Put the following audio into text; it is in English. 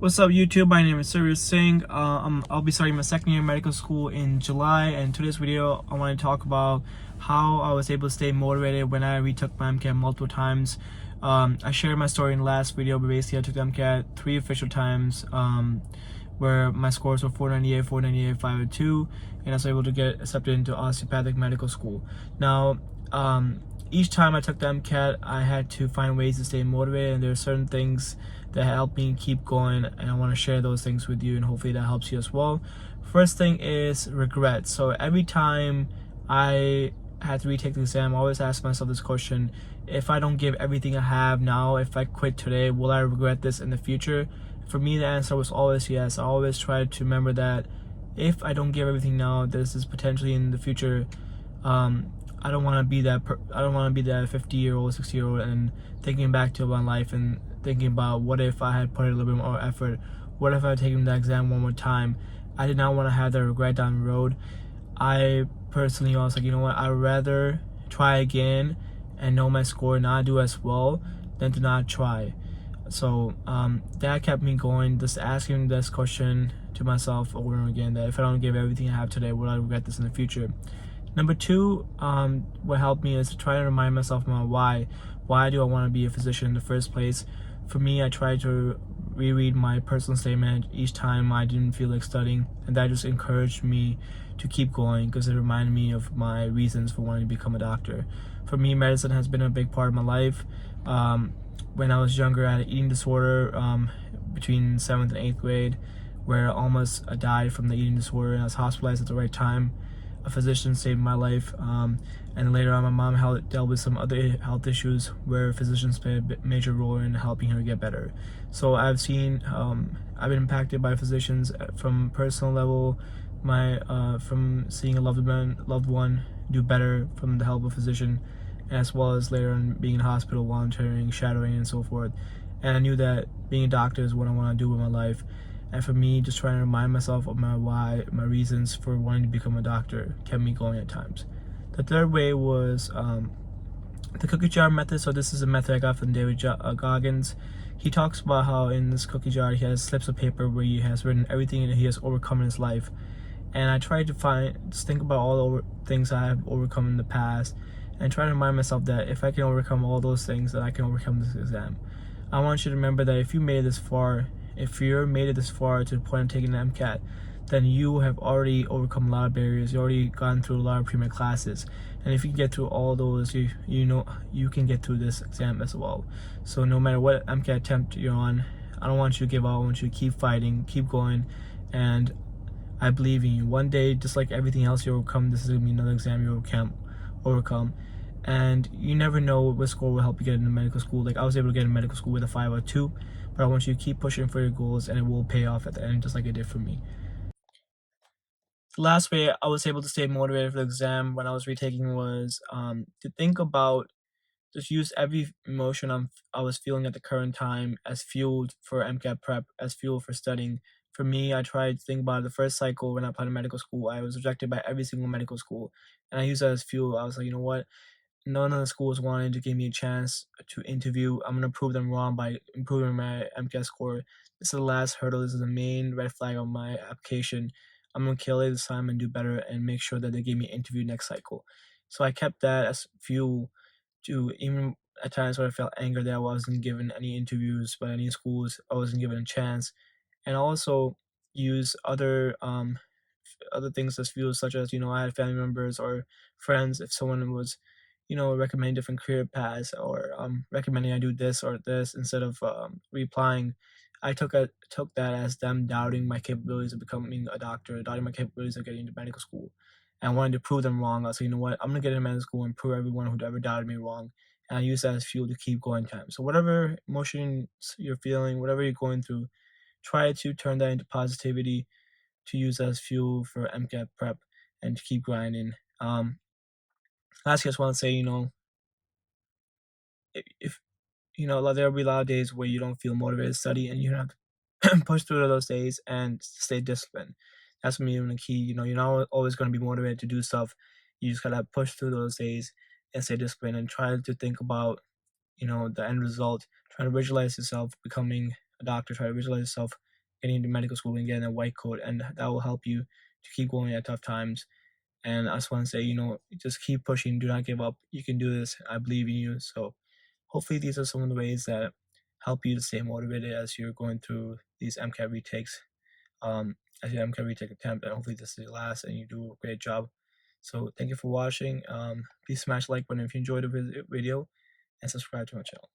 What's up, YouTube? My name is Surya Singh. I'll be starting my second year of medical school in July, and today's video I want to talk about how I was able to stay motivated when I retook my MCAT multiple times. I shared my story in the last video, but basically I took the MCAT 3 official times, where my scores were 498, 498, 502, and I was able to get accepted into osteopathic medical school. Now, each time I took the MCAT, I had to find ways to stay motivated, and there are certain things that help me keep going, and I want to share those things with you, and hopefully that helps you as well. First thing is regret. So every time I had to retake the exam, I always ask myself this question: if I don't give everything I have now, if I quit today, will I regret this in the future? For me, the answer was always yes. I always tried to remember that if I don't give everything now, this is potentially in the future. I don't want to be that. I don't want to be that 50-year-old, 60-year-old, and thinking back to my life and thinking about what if I had put a little bit more effort. What if I had taken the exam one more time? I did not want to have that regret down the road. I personally was like, you know what? I'd rather try again and know my score, not do as well, than to not try. So that kept me going, just asking this question to myself over and again: that if I don't give everything I have today, will I regret this in the future? Number two, what helped me is to try to remind myself of my why. Why do I want to be a physician in the first place? For me, I tried to reread my personal statement each time I didn't feel like studying, and that just encouraged me to keep going because it reminded me of my reasons for wanting to become a doctor. For me, medicine has been a big part of my life. When I was younger, I had an eating disorder between 7th and 8th grade, where I almost died from the eating disorder, and I was hospitalized at the right time. A physician saved my life, and later on my mom dealt with some other health issues where physicians play a major role in helping her get better. So I've been impacted by physicians from personal level, from seeing a loved one do better from the help of a physician, as well as later on being in hospital, volunteering, shadowing, and so forth. And I knew that being a doctor is what I want to do with my life. And for me, just trying to remind myself of my why, my reasons for wanting to become a doctor kept me going at times. The third way was the cookie jar method. So this is a method I got from David Goggins. He talks about how in this cookie jar he has slips of paper where he has written everything that he has overcome in his life. And I tried to think about all the things I have overcome in the past, and try to remind myself that if I can overcome all those things, that I can overcome this exam. I want you to remember that if you made it this far, if you're made it this far to the point of taking the MCAT, then you have already overcome a lot of barriers. You already gone through a lot of pre-med classes, and if you can get through all those, you know you can get through this exam as well. So no matter what MCAT attempt you're on, I don't want you to give up. I want you to keep fighting, keep going, and I believe in you. One day, just like everything else you overcome, this is gonna be another exam you overcome. And you never know what score will help you get into medical school. Like I was able to get into medical school with a 502, but I want you to keep pushing for your goals, and it will pay off at the end, just like it did for me. The last way I was able to stay motivated for the exam when I was retaking was to think about, just use every emotion I was feeling at the current time as fuel for MCAT prep, as fuel for studying. For me, I tried to think about the first cycle when I applied to medical school. I was rejected by every single medical school, and I used that as fuel. I was like, you know what? None of the schools wanted to give me a chance to interview. I'm gonna prove them wrong by improving my MCAT score. This is the last hurdle. This is the main red flag on my application. I'm gonna kill it this time and do better and make sure that they give me an interview next cycle. So I kept that as fuel to, even at times where I felt anger that I wasn't given any interviews by any schools, I wasn't given a chance, and also use other things as fuel, such as, I had family members or friends. If someone was, recommending different career paths, or recommending I do this or this instead of replying, I took that as them doubting my capabilities of becoming a doctor, doubting my capabilities of getting into medical school, and wanting to prove them wrong. I was like, you know what, I'm gonna get into medical school and prove everyone who'd ever doubted me wrong. And I use that as fuel to keep going time. So whatever emotions you're feeling, whatever you're going through, try to turn that into positivity, to use as fuel for MCAT prep, and to keep grinding. Lastly, I just want to say, if there'll be a lot of days where you don't feel motivated to study, and you have to push through those days and stay disciplined. That's me even the key. You're not always going to be motivated to do stuff. You just gotta push through those days and stay disciplined, and try to think about the end result. Try to visualize yourself becoming a doctor. Try to visualize yourself getting into medical school and getting a white coat, and that will help you to keep going at tough times. And I just want to say, just keep pushing. Do not give up. You can do this. I believe in you. So hopefully these are some of the ways that help you to stay motivated as you're going through these MCAT retakes. As your MCAT retake attempt, and hopefully this is your last and you do a great job. So thank you for watching. Please smash the like button if you enjoyed the video and subscribe to my channel.